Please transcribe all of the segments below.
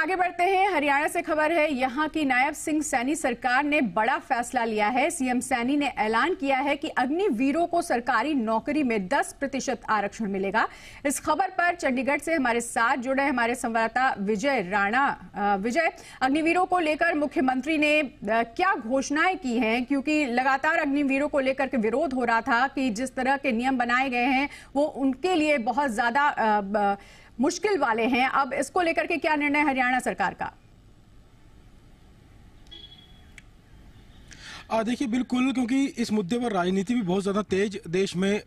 आगे बढ़ते हैं। हरियाणा से खबर है, यहां की नायब सिंह सैनी सरकार ने बड़ा फैसला लिया है। सीएम सैनी ने ऐलान किया है कि अग्निवीरों को सरकारी नौकरी में 10% आरक्षण मिलेगा। इस खबर पर चंडीगढ़ से हमारे साथ जुड़े हमारे संवाददाता विजय राणा। विजय, अग्निवीरों को लेकर मुख्यमंत्री ने क्या घोषणाएं की हैं? क्योंकि लगातार अग्निवीरों को लेकर के विरोध हो रहा था कि जिस तरह के नियम बनाए गए हैं वो उनके लिए बहुत ज्यादा मुश्किल वाले हैं। अब इसको लेकर के क्या निर्णय हरियाणा सरकार का? देखिए, बिल्कुल, क्योंकि इस मुद्दे पर राजनीति भी बहुत ज़्यादा तेज देश में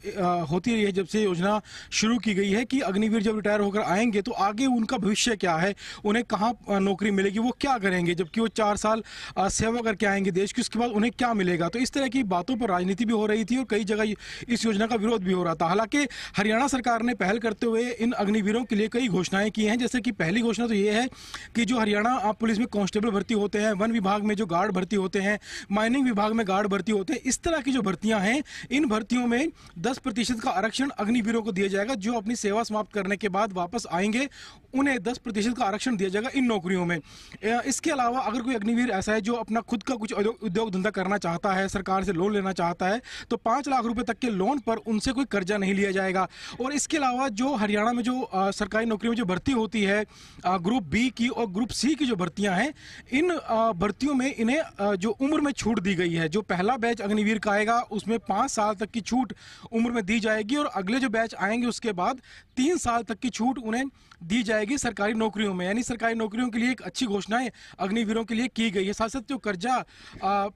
होती रही है जब से योजना शुरू की गई है कि अग्निवीर जब रिटायर होकर आएंगे तो आगे उनका भविष्य क्या है, उन्हें कहाँ नौकरी मिलेगी, वो क्या करेंगे, जबकि वो 4 साल सेवा करके आएंगे देश की, उसके बाद उन्हें क्या मिलेगा। तो इस तरह की बातों पर राजनीति भी हो रही थी और कई जगह इस योजना का विरोध भी हो रहा था। हालांकि हरियाणा सरकार ने पहल करते हुए इन अग्निवीरों के लिए कई घोषणाएं की हैं। जैसे कि पहली घोषणा तो ये है कि जो हरियाणा पुलिस में कांस्टेबल भर्ती होते हैं, वन विभाग में जो गार्ड भर्ती होते हैं, माइनिंग विभाग में गार्ड भर्ती होते हैं, इस तरह की जो भर्तियां हैं, इन भर्तियों में 10% का आरक्षण अग्निवीरों को दिया जाएगा। जो अपनी सेवा समाप्त करने के बाद वापस आएंगे उन्हें 10% का आरक्षण दिया जाएगा इन नौकरियों में। इसके अलावा अगर कोई अग्निवीर ऐसा है जो अपना खुद का कुछ उद्योग धंधा करना चाहता है, सरकार से लोन लेना चाहता है, तो 5 लाख रुपए तक के लोन पर उनसे कोई कर्जा नहीं लिया जाएगा। और इसके अलावा जो हरियाणा में जो सरकारी नौकरियों में जो भर्ती होती है ग्रुप बी की और ग्रुप सी की जो भर्तियां हैं, इन भर्तियों में इन्हें जो उम्र में छूट दी गई है। जो पहला बैच अग्निवीर का आएगा उसमें 5 साल तक की छूट उम्र में दी जाएगी और अगले जो बैच आएंगे उसके बाद 3 साल तक की छूट उन्हें दी जाएगी सरकारी नौकरियों में। यानी सरकारी नौकरियों के लिए एक अच्छी घोषणाएं अग्निवीरों के लिए की गई है। साथ साथ जो कर्जा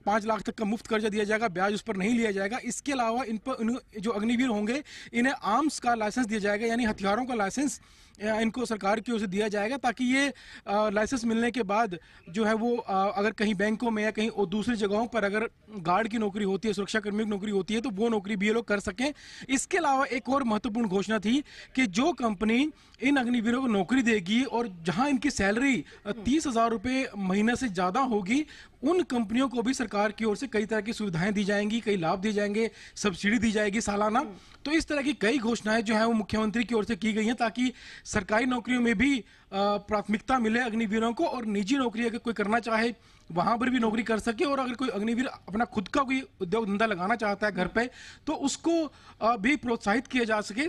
5 लाख तक का मुफ्त कर्जा दिया जाएगा, ब्याज उस पर नहीं लिया जाएगा। इसके अलावा इन पर जो अग्निवीर होंगे इन्हें आर्म्स का लाइसेंस दिया जाएगा, यानी हथियारों का लाइसेंस इनको सरकार की ओर से दिया जाएगा, ताकि ये लाइसेंस मिलने के बाद जो है वो अगर कहीं बैंकों में या कहीं और दूसरी जगहों पर अगर गार्ड की नौकरी होती है, सुरक्षा कर्मी की नौकरी होती है, तो वो नौकरी भी ये लोग कर सकें। इसके अलावा एक और महत्वपूर्ण घोषणा थी कि जो कंपनी इन अग्निवीरों को नौकरी देगी और जहां इनकी सैलरी 30,000 रुपये महीने से ज्यादा होगी, उन कंपनियों को भी सरकार की ओर से कई तरह की सुविधाएं दी जाएंगी, कई लाभ दिए जाएंगे, सब्सिडी दी जाएगी सालाना। तो इस तरह की कई घोषणाएं जो है वो मुख्यमंत्री की ओर से की गई हैं, ताकि सरकारी नौकरियों में भी प्राथमिकता मिले अग्निवीरों को, और निजी नौकरी अगर कोई करना चाहे वहां पर भी नौकरी कर सके। और अगर कोई अग्निवीर अपना खुद का कोई उद्योग धंधा लगाना चाहता है घर पे, तो उसको भी प्रोत्साहित किया जा सके।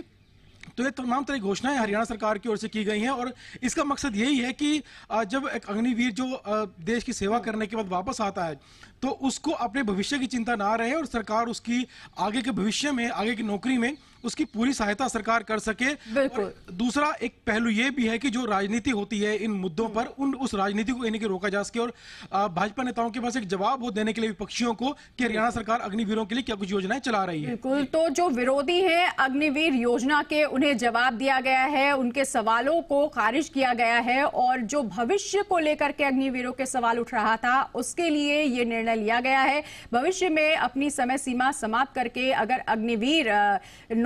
तो ये तमाम तरह की घोषणाएं हरियाणा सरकार की ओर से की गई हैं और इसका मकसद यही है कि जब एक अग्निवीर जो देश की सेवा करने के बाद वापस आता है तो उसको अपने भविष्य की चिंता ना रहे और सरकार उसकी आगे के भविष्य में, आगे की नौकरी में उसकी पूरी सहायता सरकार कर सके। और दूसरा एक पहलू ये भी है कि जो राजनीति होती है इन मुद्दों पर, उस राजनीति को इन्हीं के रोका जा सके। और भाजपा नेताओं के पास एक जवाब हो देने के लिए विपक्षियों को कि हरियाणा सरकार अग्निवीरों के लिए क्या कुछ योजनाएं चला रही है। बिल्कुल, तो जो विरोधी हैं अग्निवीर योजना के, उन्हें जवाब दिया गया है, उनके सवालों को खारिज किया गया है, और जो भविष्य को लेकर के अग्निवीरों के सवाल उठ रहा था उसके लिए ये निर्णय लिया गया है। भविष्य में अपनी समय सीमा समाप्त करके अगर अग्निवीर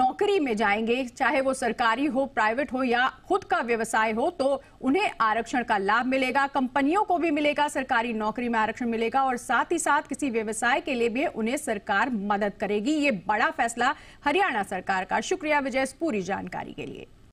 नौकरी में जाएंगे, चाहे वो सरकारी हो, प्राइवेट हो या खुद का व्यवसाय हो, तो उन्हें आरक्षण का लाभ मिलेगा। कंपनियों को भी मिलेगा, सरकारी नौकरी में आरक्षण मिलेगा, और साथ ही साथ किसी व्यवसाय के लिए भी उन्हें सरकार मदद करेगी। ये बड़ा फैसला हरियाणा सरकार का। शुक्रिया विजय इस पूरी जानकारी के लिए।